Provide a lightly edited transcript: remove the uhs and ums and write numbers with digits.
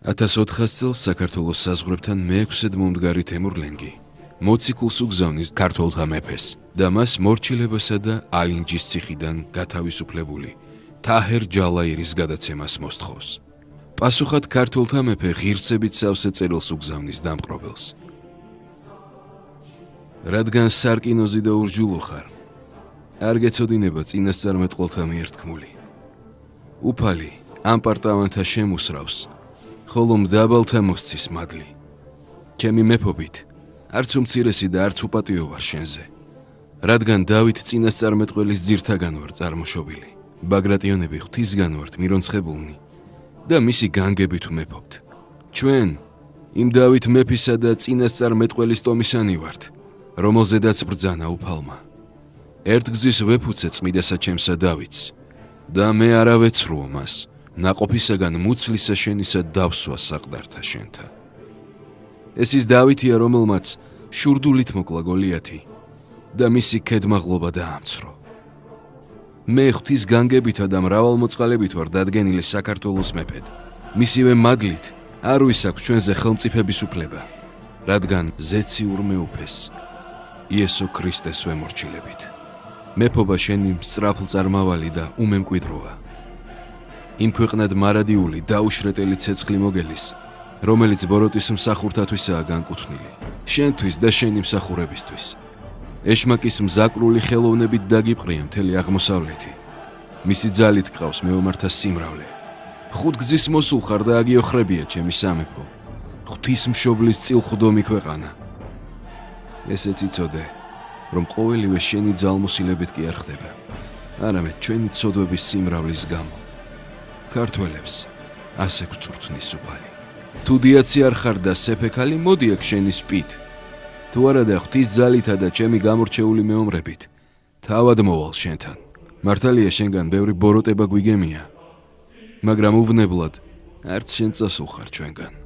1400 წელს საქართველოს საზღვრებთან მეექვსედ მომდგარი თემურლენგი მოციქულს უგზავნის ქართველთა მეფეს და მას მორჩილებასა და ალინჯის ციხიდან გათავისუფლებული თაჰერ ჯალაირის გადაცემას მოსთხოვს. პასუხად ქართველთა მეფე ღირსებით სავსე წერილს უგზავნის დამპყრობელს. რადგან სარკინოზი და ურჯულო ხარ, არ გეცოდინება წინასწარმეტყველთა მიერ თქმული. უფალი ამ პარტავანთა შემუსრავს, ხოლო მდაბალთა მოსცის მადლი. ჩემი მეფობით, არც უმცირესი და არც უპატიო ვარ შენზე, რადგან დავით წინასწარმეტყველის ძირთაგან ვარ წარმოშობილი. ბაგრატიონები ღვთისგან ვართ მირონცხებულნი და მისი განგებით ვმეფობთ. ჩვენ იმ დავით მეფისა და წინასწარმეტყველის ტომისანი ვართ, რომელზედაც ბრძანა უფალმა. ერთგზის ვეფუცე წმიდასა ჩემსა დავითს და მე არა ვეცრუო მას, ნაყოფისაგან მუცლისა შენისა დავსვა საყდართა შენთა. ეს ის დავითია, რომელმაც შურდულით მოკლა გოლიათი და მისი ქედმაღლობა დაამცრო. მე ღვთის განგებითა და მრავალმოწყალებით ვარ დადგენილი საქართველოს მეფედ. მისივე მადლით არ ვისაქვს ჩვენზე ხელმწიფების უფლება, რადგან ზეცი ურმეუფეს იესო ქრისტეს ვემორჩილებით. მეფობა შენი სწრაფლწარმავალი და უმემკვიდროა. იმ ქვეყნად მარადიული დაუშრეტელი ცეცხლი მოგელის, რომელიც ბოროტის მსახურთათვისაა განკუთვნილი, შენთვის და შენი მსახურებისთვის. ეშმაკის მზაკრული ხელოვნებით დაგიპყრია მთელი აღმოსავლეთი. მისი ძალით გყავს მეომართა სიმრავლე. ხუთგზის მოსულ ხარ და აგიოხრებია ჩემი სამეფო. ღვთისმშობლის წილხვდომი ქვეყანა. ესეც იცოდე, რომ ყოველივე შენი ძალმოსილებით კი არ ხდება, არამედ ჩვენი ცოდვების სიმრავლის გამო. ქართველებს ასე გვწურთნის უფალი. თუ დიაცი არ ხარ და სეფექალი, მოდი აქ შენი სპით. თუ არადა ღვთის ძალითა და ჩემი გამორჩეული მეომრებით, თავად მოვალ შენთან. მართალია შენგან ბევრი ბოროტება გვიგემია, მაგრამ უვნებლად არც შენ წასულ ხარ ჩვენგან.